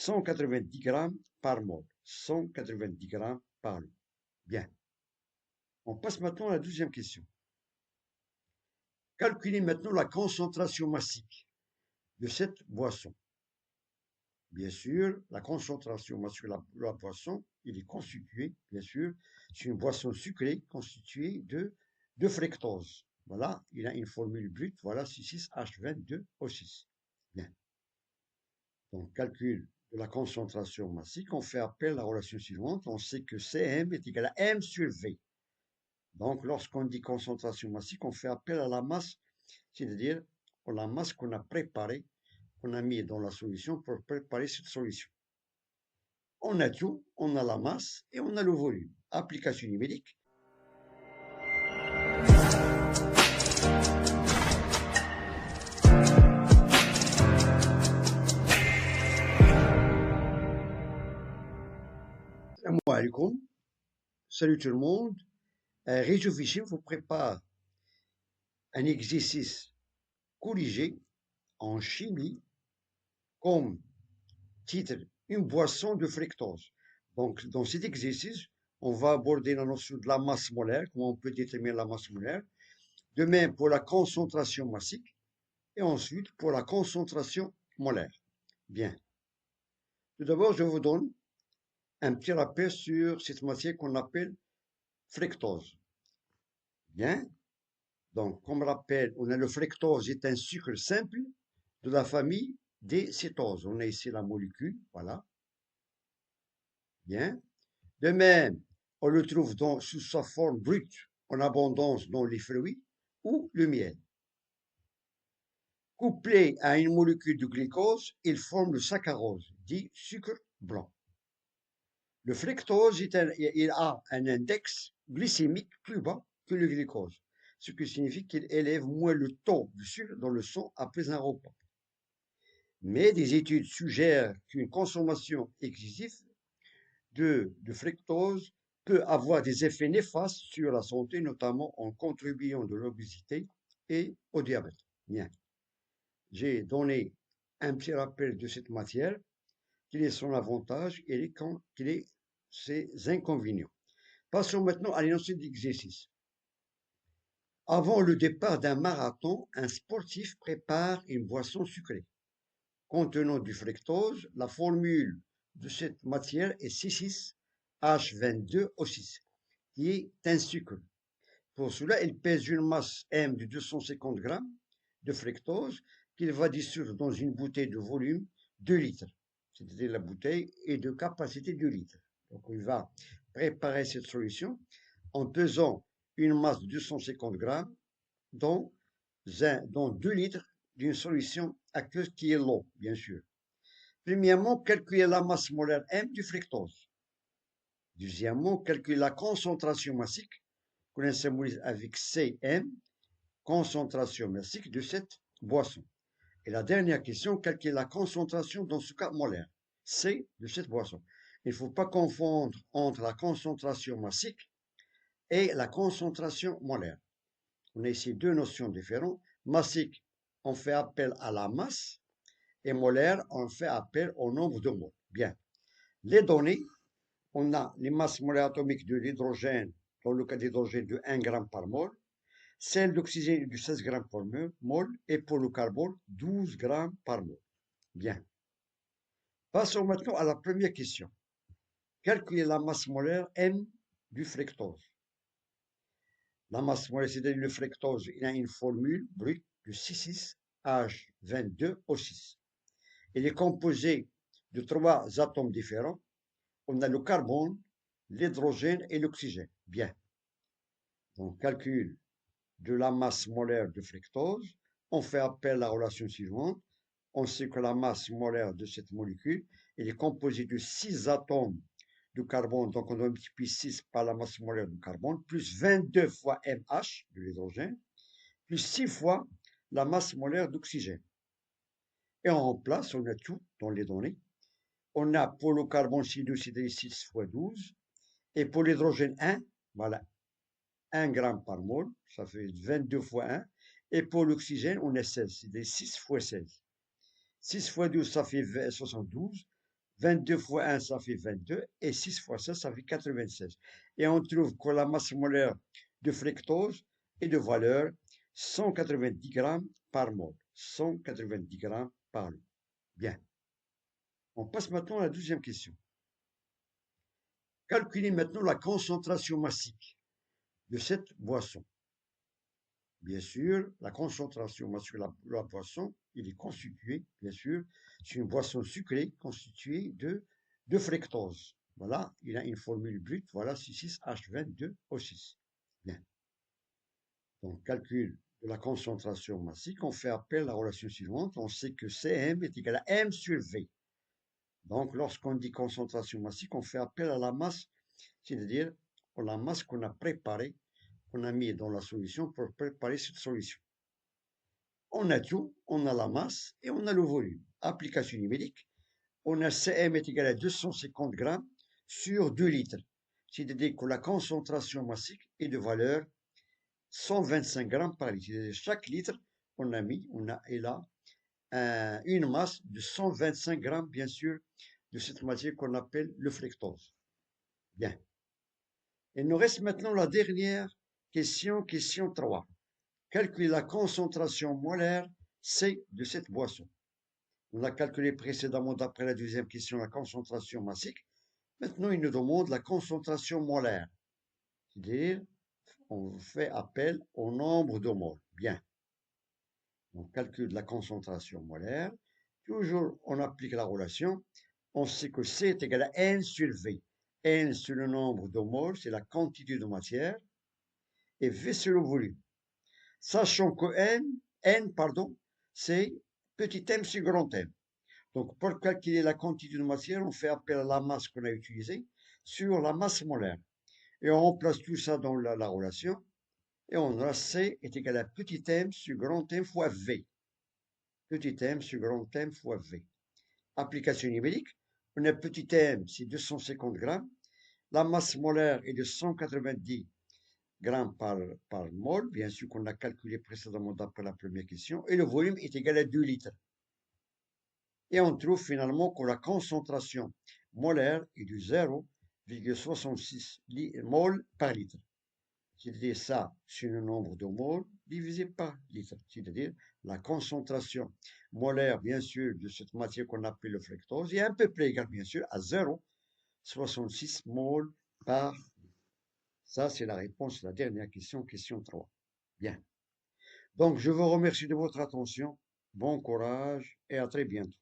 190 grammes par mol. 190 grammes par mol. Bien. On passe maintenant à la deuxième question. Calculez maintenant la concentration massique de cette boisson. Bien sûr, la concentration massique de la boisson, il est constitué, bien sûr, c'est une boisson sucrée constituée de fructose. Voilà, il a une formule brute, voilà, C6H22O6. Bien. Donc, calcul de la concentration massique, on fait appel à la relation suivante. On sait que Cm est égal à M sur V. Donc, lorsqu'on dit concentration massique, on fait appel à la masse, c'est-à-dire à la masse qu'on a préparée, qu'on a mis dans la solution pour préparer cette solution. On a tout, on a la masse et on a le volume. Application numérique. Salam alaikum. Salut tout le monde. Réseau Fichier vous prépare un exercice corrigé en chimie comme titre une boisson de fructose. Donc, dans cet exercice, on va aborder la notion de la masse molaire, comment on peut déterminer la masse molaire. De même pour la concentration massique et ensuite pour la concentration molaire. Bien. Tout d'abord, je vous donne un petit rappel sur cette matière qu'on appelle fructose. Bien. Donc, comme rappel, on a le fructose est un sucre simple de la famille des cétoses. On a ici la molécule, voilà. Bien. De même, on le trouve sous sa forme brute en abondance dans les fruits ou le miel. Couplé à une molécule de glucose, il forme le saccharose, dit sucre blanc. Le fructose il a un index glycémique plus bas que le glucose, ce qui signifie qu'il élève moins le taux de sucre dans le sang après un repas. Mais des études suggèrent qu'une consommation excessive de fructose peut avoir des effets néfastes sur la santé, notamment en contribuant de l'obésité et au diabète. Bien. J'ai donné un petit rappel de cette matière, quel est son avantage et quels sont ses inconvénients. Passons maintenant à l'énoncé d'exercice. Avant le départ d'un marathon, un sportif prépare une boisson sucrée contenant du fructose. La formule de cette matière est C6H22O6, qui est un sucre. Pour cela, il pèse une masse M de 250 grammes de fructose qu'il va dissoudre dans une bouteille de volume 2 litres. C'est-à-dire la bouteille est de capacité 2 litres. Donc, il va préparer cette solution en pesant une masse de 250 grammes dans 2 litres d'une solution aqueuse qui est l'eau, bien sûr. Premièrement, calculer la masse molaire M du fructose. Deuxièmement, calculer la concentration massique, qu'on symbolise avec Cm, concentration massique de cette boisson. Et la dernière question, calculer la concentration dans ce cas molaire, C de cette boisson. Il ne faut pas confondre entre la concentration massique et la concentration molaire. On a ici deux notions différentes. Massique, on fait appel à la masse, et molaire, on fait appel au nombre de moles. Bien. Les données, on a les masses molaires atomiques de l'hydrogène, dans le cas d'hydrogène de 1 g par mol, celle d'oxygène de 16 g par mol, et pour le carbone, 12 g par mol. Bien. Passons maintenant à la première question. Calculer la masse molaire M du fructose. La masse molaire, c'est-à-dire le fructose, il a une formule brute de C6H22O6. Il est composé de 3 atomes différents. On a le carbone, l'hydrogène et l'oxygène. Bien. Donc, calcul de la masse molaire de fructose, on fait appel à la relation suivante. On sait que la masse molaire de cette molécule, elle est composée de 6 atomes de carbone, donc on multiplie 6 par la masse molaire du carbone, plus 22 fois MH de l'hydrogène, plus 6 fois la masse molaire d'oxygène. Et on remplace, on a tout dans les données. On a pour le carbone C2, c'est 6 fois 12, et pour l'hydrogène 1, voilà, 1 g par mol, ça fait 22 fois 1, et pour l'oxygène, on a 16, c'est 6 fois 16. 6 fois 12, ça fait 72, 22 fois 1, ça fait 22, et 6 fois 16, ça fait 96. Et on trouve que la masse molaire de fructose est de valeur 190 grammes par mol. 190 grammes par mol. Bien. On passe maintenant à la deuxième question. Calculez maintenant la concentration massique de cette boisson. Bien sûr, la concentration massique de la boisson, il est constitué, bien sûr, c'est une boisson sucrée constituée de fructose. Voilà, il a une formule brute, voilà, C6H22O6. Bien. Donc, calcul de la concentration massique, on fait appel à la relation suivante. On sait que Cm est égal à M sur V. Donc, lorsqu'on dit concentration massique, on fait appel à la masse, c'est-à-dire à la masse qu'on a préparée, qu'on a mis dans la solution pour préparer cette solution. On a tout, on a la masse et on a le volume. Application numérique, on a Cm est égal à 250 grammes sur 2 litres. C'est-à-dire que la concentration massique est de valeur 125 grammes par litre. C'est-à-dire chaque litre, on a une masse de 125 grammes, bien sûr, de cette matière qu'on appelle le fructose. Bien. Il nous reste maintenant la dernière question, question 3. Calculer la concentration molaire C de cette boisson. On a calculé précédemment, d'après la deuxième question, la concentration massique. Maintenant, il nous demande la concentration molaire. C'est-à-dire, on fait appel au nombre de moles. Bien. On calcule la concentration molaire. Toujours, on applique la relation. On sait que C est égal à N sur V. N, c'est le nombre de moles, c'est la quantité de matière. Et V, c'est le volume. Sachant que N, c'est petit m sur grand M. Donc, pour calculer la quantité de matière, on fait appel à la masse qu'on a utilisée sur la masse molaire. Et on remplace tout ça dans la relation. Et on aura C est égal à petit m sur grand M fois V. Petit m sur grand M fois V. Application numérique. On a petit m, c'est 250 grammes. La masse molaire est de 190 grammes par mol, bien sûr qu'on a calculé précédemment d'après la première question, et le volume est égal à 2 litres. Et on trouve finalement que la concentration molaire est de 0,66 mol par litre. C'est-à-dire ça, c'est le nombre de moles divisé par litre. C'est-à-dire la concentration molaire, bien sûr, de cette matière qu'on appelle le fructose est à peu près égale, bien sûr, à 0,66 mol par litre. Ça, c'est la réponse à la dernière question, question 3. Bien. Donc, je vous remercie de votre attention. Bon courage et à très bientôt.